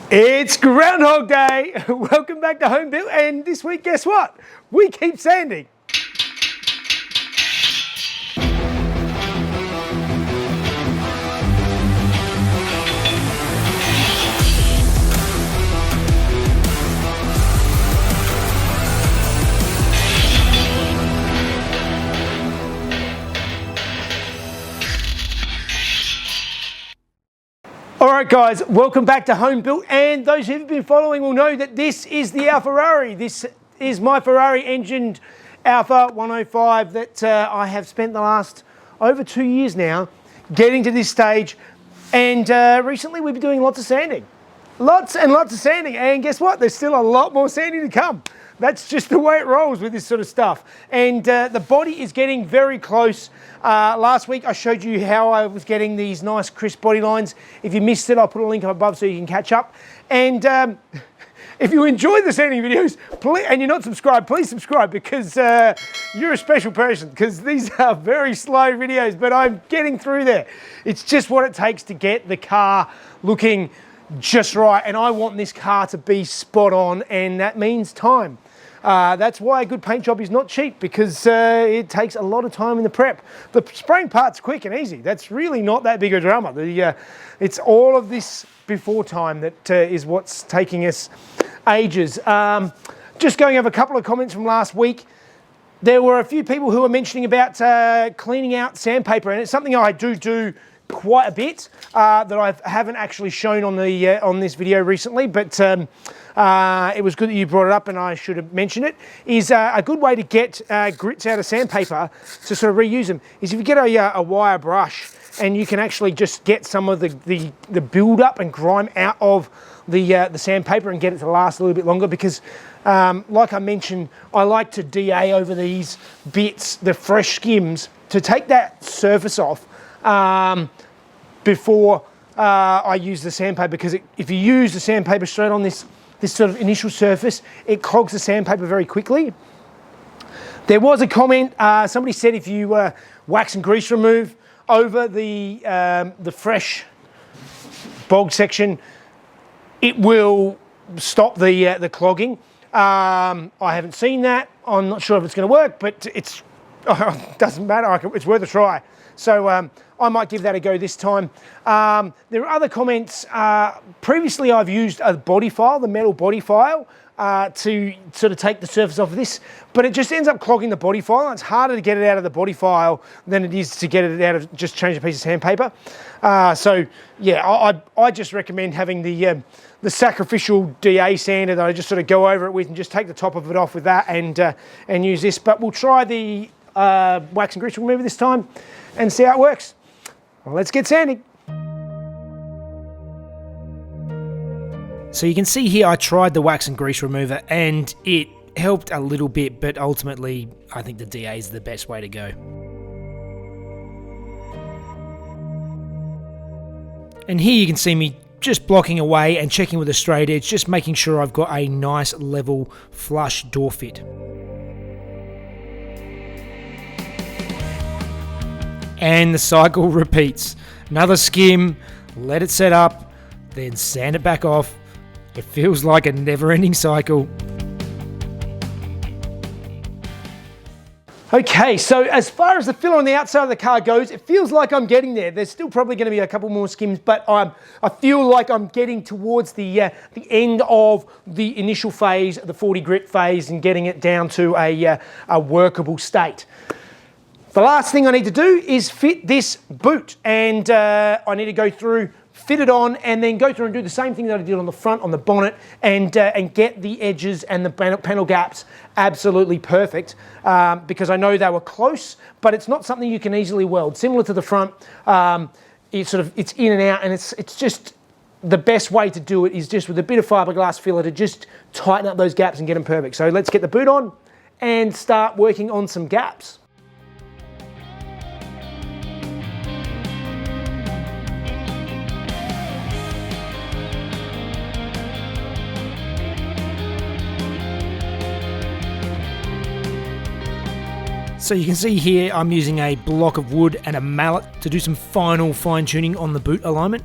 It's Groundhog Day. Welcome back to Home Built, and this week, guess what? We keep sanding. Alright guys, welcome back to Home Built, and those who've been following will know that this is the Alfarrari. This is my Ferrari engined Alfa 105 that I have spent the last over 2 years now getting to this stage, and recently we've been doing lots of sanding. Lots and lots of sanding, and guess what? There's still a lot more sanding to come. That's just the way it rolls with this sort of stuff. And the body is getting very close. Last week I showed you how I was getting these nice crisp body lines. If you missed it, I'll put a link up above so you can catch up. And if you enjoy the sanding videos, and you're not subscribed, please subscribe, because you're a special person, because these are very slow videos, but I'm getting through there. It's just what it takes to get the car looking just right, and I want this car to be spot on, and that means time. That's why a good paint job is not cheap, because it takes a lot of time in the prep. The spraying part's quick and easy. That's really not that big a drama. It's all of this before time that is what's taking us ages. Just going over a couple of comments from last week. There were a few people who were mentioning about cleaning out sandpaper, and it's something I do quite a bit that I haven't actually shown on the on this video recently, but it was good that you brought it up, and I should have mentioned it. Is a good way to get grits out of sandpaper to sort of reuse them is if you get a wire brush, and you can actually just get some of the build up and grime out of the sandpaper and get it to last a little bit longer, because like I mentioned, I like to DA over these bits, the fresh skims, to take that surface off before I use the sandpaper, because if you use the sandpaper straight on this sort of initial surface, it clogs the sandpaper very quickly. There was a comment, somebody said if you wax and grease remove over the fresh bog section, it will stop the clogging. I haven't seen that. I'm not sure if it's going to work, but it doesn't matter. It's worth a try. So I might give that a go this time. There are other comments. Previously I've used a body file, the metal body file, to sort of take the surface off of this, but it just ends up clogging the body file. It's harder to get it out of the body file than it is to get it out of just change a piece of sandpaper. So yeah, I just recommend having the sacrificial DA sander that I just sort of go over it with and just take the top of it off with that and use this. But we'll try the wax and grease remover this time and see how it works. Well, let's get sanding. So you can see here I tried the wax and grease remover and it helped a little bit, but ultimately I think the DA is the best way to go. And here you can see me just blocking away and checking with a straight edge, just making sure I've got a nice level flush door fit. And the cycle repeats. Another skim, let it set up, then sand it back off. It feels like a never-ending cycle. Okay, so as far as the filler on the outside of the car goes, it feels like I'm getting there. There's still probably going to be a couple more skims, but I feel like I'm getting towards the end of the initial phase, the 40 grit phase, and getting it down to a workable state. The last thing I need to do is fit this boot, and I need to go through, fit it on, and then go through and do the same thing that I did on the front, on the bonnet, and get the edges and the panel gaps absolutely perfect, because I know they were close, but it's not something you can easily weld. Similar to the front, it's in and out, and it's just the best way to do it is just with a bit of fiberglass filler to just tighten up those gaps and get them perfect. So let's get the boot on and start working on some gaps. So you can see here I'm using a block of wood and a mallet to do some final fine tuning on the boot alignment.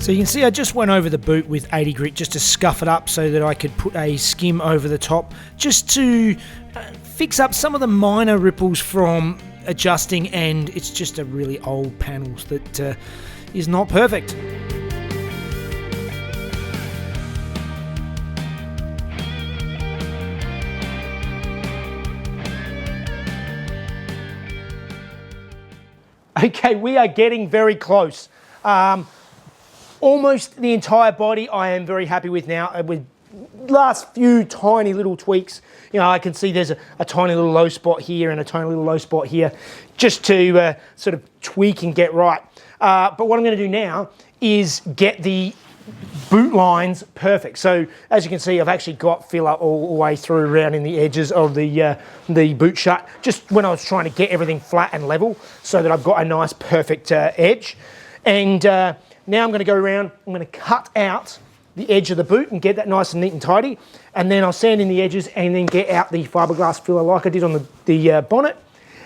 So you can see I just went over the boot with 80 grit just to scuff it up so that I could put a skim over the top, just to fix up some of the minor ripples from adjusting, and it's just a really old panel that is not perfect. Okay, we are getting very close. Almost the entire body I am very happy with now. With last few tiny little tweaks, you know, I can see there's a tiny little low spot here and a tiny little low spot here, just to sort of tweak and get right. But what I'm going to do now is get the boot lines perfect. So as you can see, I've actually got filler all the way through around in the edges of the boot shut, just when I was trying to get everything flat and level so that I've got a nice perfect edge. And now I'm going to go around, I'm going to cut out the edge of the boot and get that nice and neat and tidy, and then I'll sand in the edges and then get out the fiberglass filler like I did on the bonnet,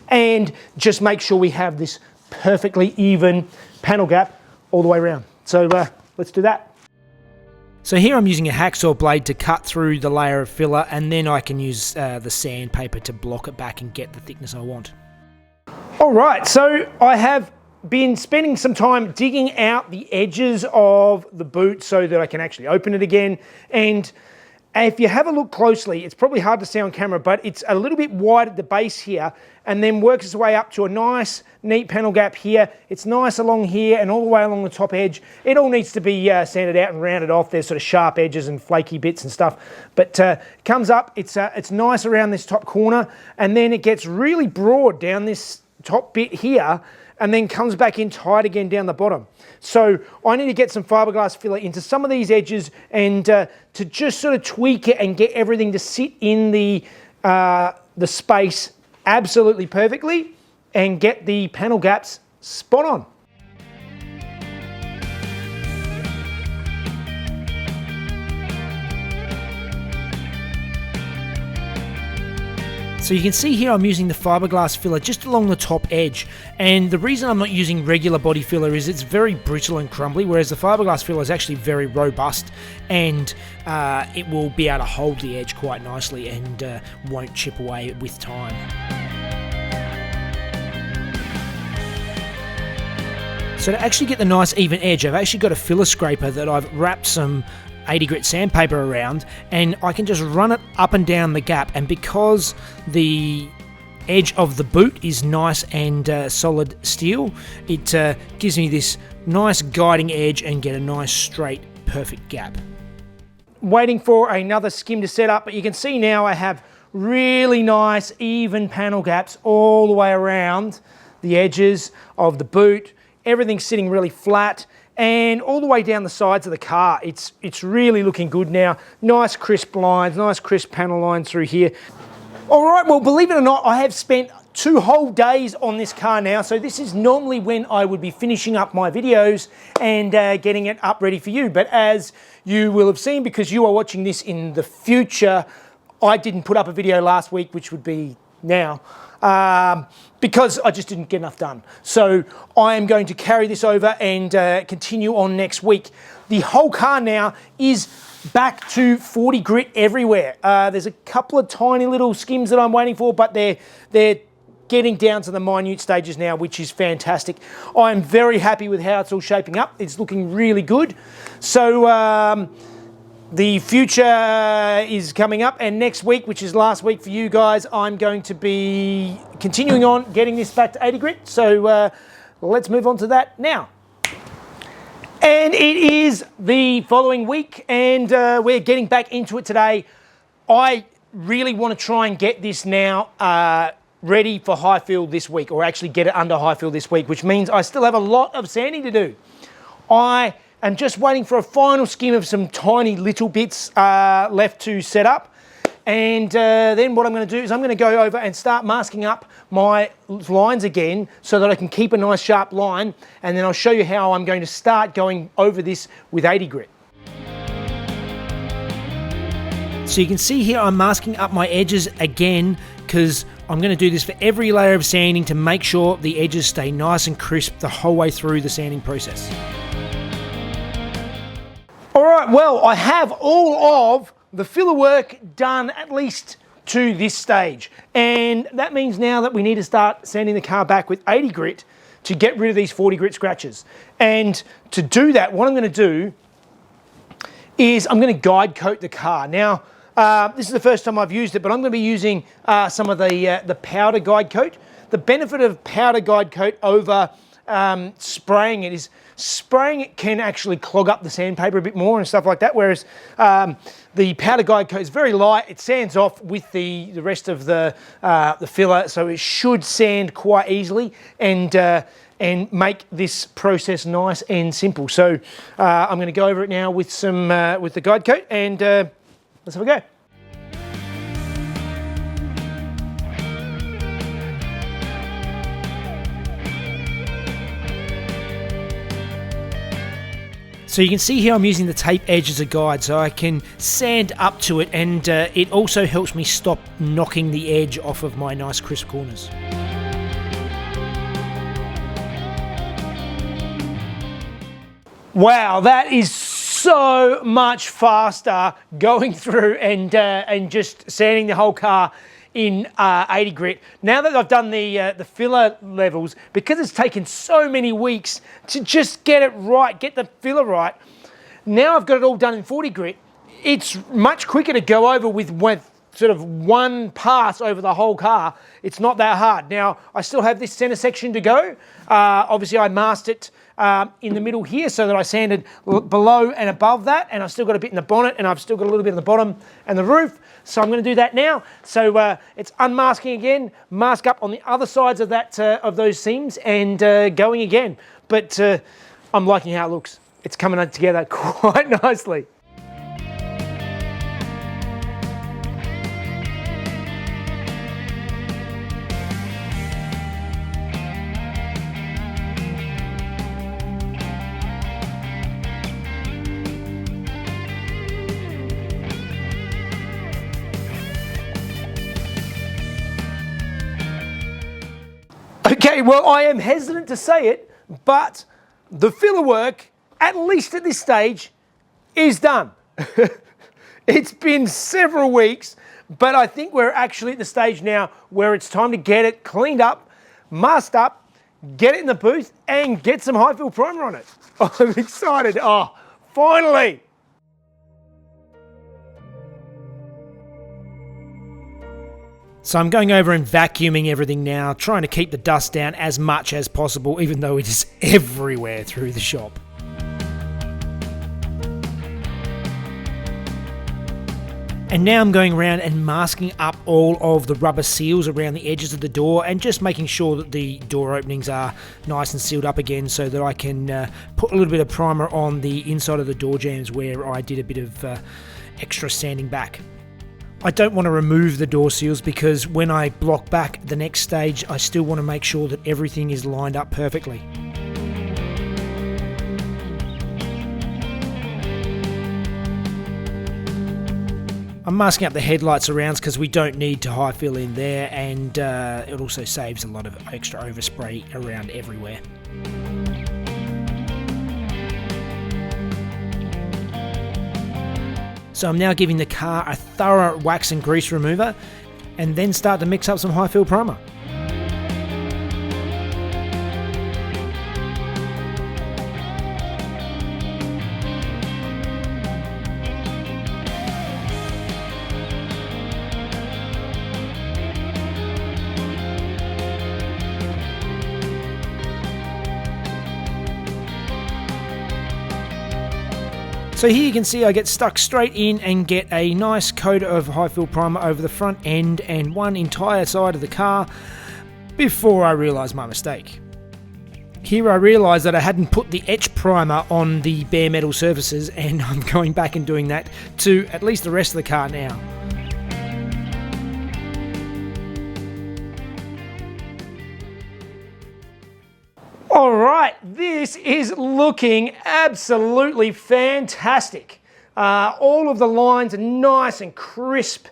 and just make sure we have this perfectly even panel gap all the way around. So let's do that. So here I'm using a hacksaw blade to cut through the layer of filler, and then I can use the sandpaper to block it back and get the thickness I want. All right, so I have been spending some time digging out the edges of the boot so that I can actually open it again. And if you have a look closely, it's probably hard to see on camera, but it's a little bit wide at the base here and then works its way up to a nice, neat panel gap here. It's nice along here and all the way along the top edge. It all needs to be sanded out and rounded off. There's sort of sharp edges and flaky bits and stuff, but it comes up, it's nice around this top corner, and then it gets really broad down this top bit here, and then comes back in tight again down the bottom. So I need to get some fiberglass filler into some of these edges and to just sort of tweak it and get everything to sit in the space absolutely perfectly and get the panel gaps spot on. So you can see here I'm using the fiberglass filler just along the top edge, and the reason I'm not using regular body filler is it's very brittle and crumbly, whereas the fiberglass filler is actually very robust, and it will be able to hold the edge quite nicely and won't chip away with time. So to actually get the nice even edge, I've actually got a filler scraper that I've wrapped some 80 grit sandpaper around, and I can just run it up and down the gap, and because the edge of the boot is nice and solid steel, it gives me this nice guiding edge and get a nice straight perfect gap. Waiting for another skim to set up, but you can see now I have really nice even panel gaps all the way around the edges of the boot. Everything's sitting really flat, and all the way down the sides of the car. It's really looking good now. Nice crisp lines, nice crisp panel lines through here. All right, well, believe it or not, I have spent 2 whole days on this car now, so this is normally when I would be finishing up my videos and getting it up ready for you. But as you will have seen, because you are watching this in the future, I didn't put up a video last week, which would be now, because I just didn't get enough done. So I am going to carry this over and continue on next week. The whole car now is back to 40 grit everywhere. There's a couple of tiny little skims that I'm waiting for, but they're getting down to the minute stages now, which is fantastic. I'm very happy with how it's all shaping up. It's looking really good. So the future is coming up, and next week, which is last week for you guys, I'm going to be continuing on getting this back to 80 grit. So let's move on to that now. And it is the following week, and we're getting back into it today. I really want to try and get this now ready for high fill this week, or actually get it under high fill this week, which means I still have a lot of sanding to do. I'm just waiting for a final skim of some tiny little bits left to set up. And then what I'm going to do is I'm going to go over and start masking up my lines again so that I can keep a nice sharp line. And then I'll show you how I'm going to start going over this with 80 grit. So you can see here I'm masking up my edges again, because I'm going to do this for every layer of sanding to make sure the edges stay nice and crisp the whole way through the sanding process. Right, well, I have all of the filler work done at least to this stage. And that means now that we need to start sanding the car back with 80 grit to get rid of these 40 grit scratches. And to do that, what I'm going to do is I'm going to guide coat the car. Now, this is the first time I've used it, but I'm going to be using some of the powder guide coat. The benefit of powder guide coat over spraying it is spraying it can actually clog up the sandpaper a bit more and stuff like that, whereas the powder guide coat is very light. It sands off with the rest of the filler, so it should sand quite easily and make this process nice and simple. So I'm going to go over it now with some with the guide coat, and let's have a go. So you can see here I'm using the tape edge as a guide so I can sand up to it, and it also helps me stop knocking the edge off of my nice crisp corners. Wow, that is so much faster going through and just sanding the whole car in 80 grit. Now that I've done the filler levels, because it's taken so many weeks to just get it right, get the filler right, now I've got it all done in 40 grit. It's much quicker to go over with sort of one pass over the whole car. It's not that hard. Now, I still have this center section to go. Obviously, I masked it in the middle here so that I sanded below and above that, and I've still got a bit in the bonnet, and I've still got a little bit in the bottom and the roof. So I'm going to do that now. So it's unmasking again, mask up on the other sides of that of those seams, and going again. But I'm liking how it looks. It's coming together quite nicely. Okay, well, I am hesitant to say it, but the filler work, at least at this stage, is done. It's been several weeks, but I think we're actually at the stage now where it's time to get it cleaned up, masked up, get it in the booth, and get some high-fill primer on it. I'm excited. Oh, finally! So I'm going over and vacuuming everything now, trying to keep the dust down as much as possible, even though it is everywhere through the shop. And now I'm going around and masking up all of the rubber seals around the edges of the door, and just making sure that the door openings are nice and sealed up again, so that I can put a little bit of primer on the inside of the door jambs where I did a bit of extra sanding back. I don't want to remove the door seals because when I block back the next stage, I still want to make sure that everything is lined up perfectly. I'm masking up the headlights around because we don't need to high fill in there, and it also saves a lot of extra overspray around everywhere. So I'm now giving the car a thorough wax and grease remover, and then start to mix up some high fill primer. So here you can see I get stuck straight in and get a nice coat of high fill primer over the front end and one entire side of the car before I realised my mistake. Here I realised that I hadn't put the etch primer on the bare metal surfaces, and I'm going back and doing that to at least the rest of the car now. All right, this is looking absolutely fantastic. All of the lines are nice and crisp,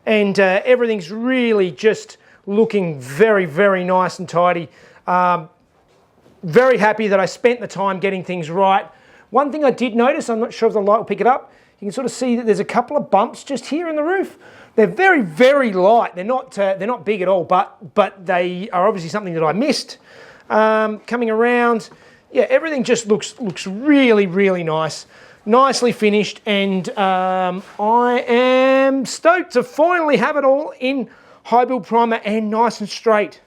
and everything's really just looking very, very nice and tidy. Very happy that I spent the time getting things right One thing I did notice, I'm not sure if the light will pick it up, you can sort of see that there's a couple of bumps just here in the roof. They're very, very light. They're not big at all, but they are obviously something that I missed. Coming around, yeah, everything just looks really, really nice. Nicely finished, and I am stoked to finally have it all in high build primer and nice and straight.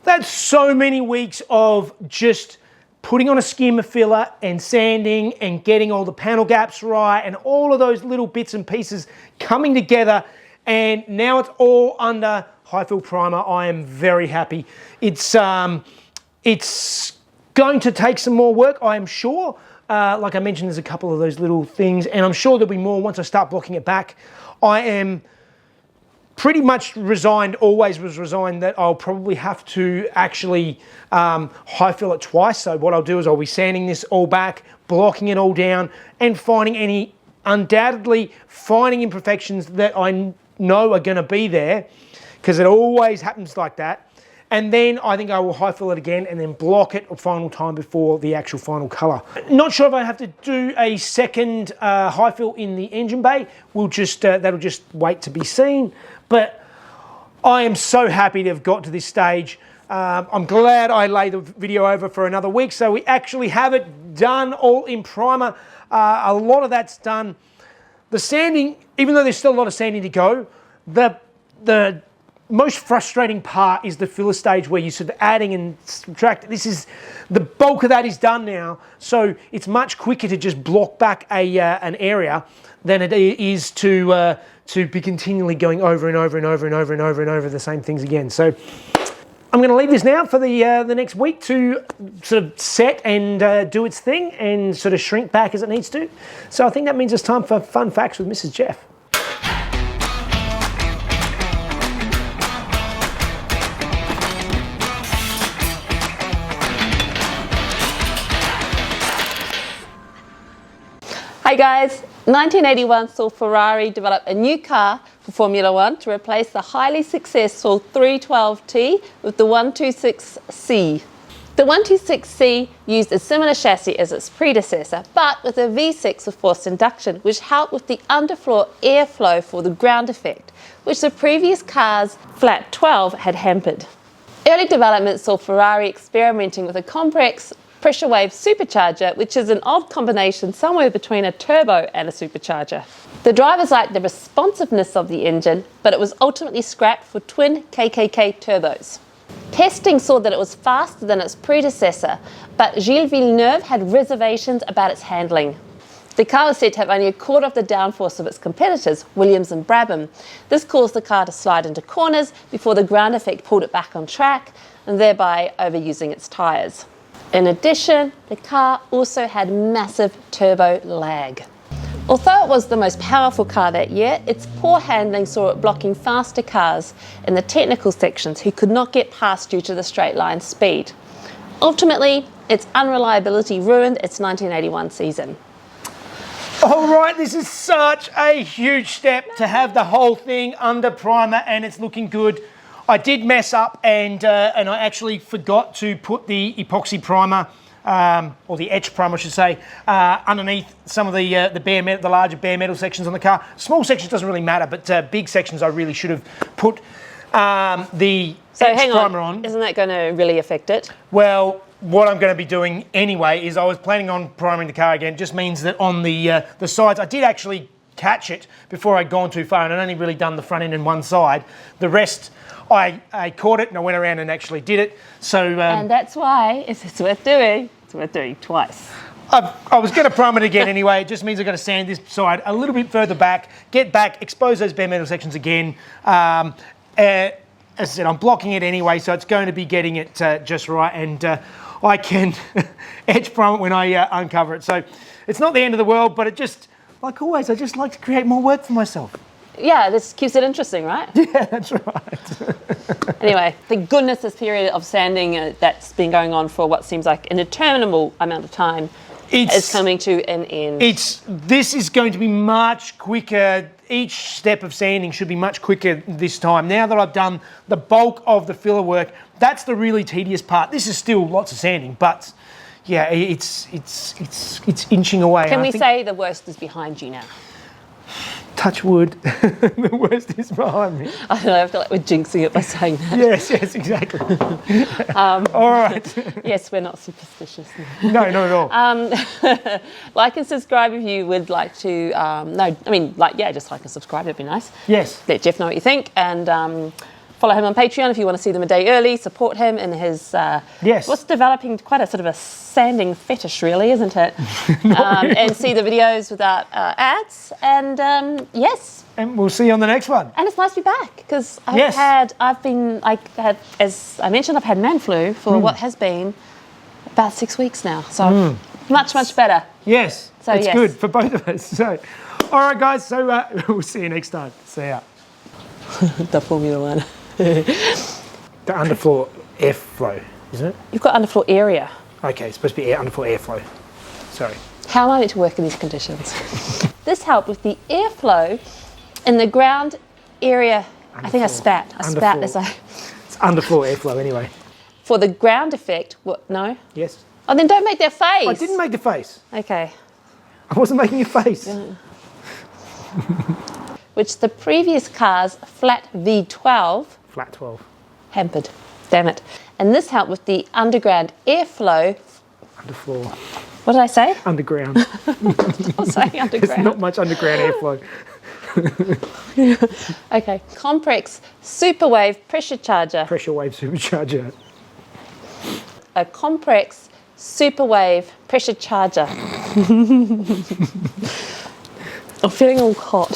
That's so many weeks of just putting on a skimmer filler and sanding and getting all the panel gaps right and all of those little bits and pieces coming together, and now it's all under high fill primer. I am very happy. It's going to take some more work, I am sure. Like I mentioned, there's a couple of those little things, and I'm sure there'll be more once I start blocking it back. I am pretty much resigned, always was resigned, that I'll probably have to actually high fill it twice. So what I'll do is I'll be sanding this all back, blocking it all down, and finding undoubtedly finding imperfections that I know are going to be there, because it always happens like that. And then I think I will high fill it again and then block it a final time before the actual final colour. Not sure if I have to do a second high fill in the engine bay. We'll just that'll just wait to be seen. But I am so happy to have got to this stage. I'm glad I laid the video over for another week, so we actually have it done all in primer. A lot of that's done. The sanding, even though there's still a lot of sanding to go, the most frustrating part is the filler stage where you're sort of adding and subtracting. The bulk of that is done now, so it's much quicker to just block back an area than it is to be continually going over and over and over and over and over and over the same things again. So I'm going to leave this now for the next week to sort of set and do its thing and sort of shrink back as it needs to. So I think that means it's time for Fun Facts with Mrs. Jeff. Hi guys, 1981 saw Ferrari develop a new car for Formula One to replace the highly successful 312T with the 126C. The 126C used a similar chassis as its predecessor, but with a V6 with forced induction, which helped with the underfloor airflow for the ground effect, which the previous car's flat 12 had hampered. Early development saw Ferrari experimenting with a complex pressure wave supercharger, which is an odd combination somewhere between a turbo and a supercharger. The drivers liked the responsiveness of the engine, but it was ultimately scrapped for twin KKK turbos. Testing saw that it was faster than its predecessor, but Gilles Villeneuve had reservations about its handling. The car was said to have only a quarter of the downforce of its competitors, Williams and Brabham. This caused the car to slide into corners before the ground effect pulled it back on track, and thereby overusing its tyres. In addition, the car also had massive turbo lag. Although it was the most powerful car that year, its poor handling saw it blocking faster cars in the technical sections who could not get past due to the straight line speed. Ultimately, its unreliability ruined its 1981 season. All right, this is such a huge step to have the whole thing under primer, and it's looking good. I did mess up and I actually forgot to put the epoxy primer, or the etch primer I should say, underneath some of the larger bare metal sections on the car. Small sections doesn't really matter, but big sections I really should have put the etch primer on. Isn't that going to really affect it? Well, what I'm going to be doing anyway is I was planning on primering the car again. It just means that on the sides, I did actually catch it before I'd gone too far, and I'd only really done the front end and one side. The rest, I caught it and I went around and actually did it. So and that's why it's worth doing. It's worth doing twice. I was going to prime it again anyway. It just means I've got to sand this side a little bit further back, get back, expose those bare metal sections again. As I said, I'm blocking it anyway, so it's going to be getting it just right, and I can etch prime it when I uncover it. So it's not the end of the world, but it just, like always, I just like to create more work for myself. Yeah, this keeps it interesting, right? Yeah, that's right. Anyway, thank goodness this period of sanding that's been going on for what seems like an interminable amount of time is coming to an end. This is going to be much quicker. Each step of sanding should be much quicker this time. Now that I've done the bulk of the filler work, that's the really tedious part. This is still lots of sanding, but yeah, it's inching away. Can we say the worst is behind you now? Touch wood, the worst is behind me. I don't know, I feel like we're jinxing it by saying that. Yes, exactly. All right. Yes, we're not superstitious. No, not at all. Like and subscribe if you would like to. Just like and subscribe, it'd be nice. Yes. Let Jeff know what you think, and follow him on Patreon if you want to see them a day early. Support him in his. Yes. What's developing quite a sort of a sanding fetish, really, isn't it? And see the videos without ads, and yes. And we'll see you on the next one. And it's nice to be back because as I mentioned, I've had man flu for what has been about 6 weeks now. So much better. Yes. So it's yes. good for both of us. So, all right, guys. So we'll see you next time. See ya. The Formula One. The underfloor airflow, isn't it? You've got underfloor area. Okay, it's supposed to be underfloor airflow. Sorry. How am I meant to work in these conditions? This helped with the airflow in the ground area. I think I spat. Spat as I. It's underfloor airflow anyway. For the ground effect, what? No? Yes. Oh, then don't make that face. I didn't make the face. Okay. I wasn't making a face. Which the previous car's flat V12 Flat 12. hampered. Damn it. And this helped with the underground airflow. Underfloor. What did I say? Underground. I was saying underground. There's not much underground airflow. Okay. Comprex Superwave Pressure Charger. Pressure wave supercharger. A Comprex Superwave Pressure Charger. I'm feeling all hot.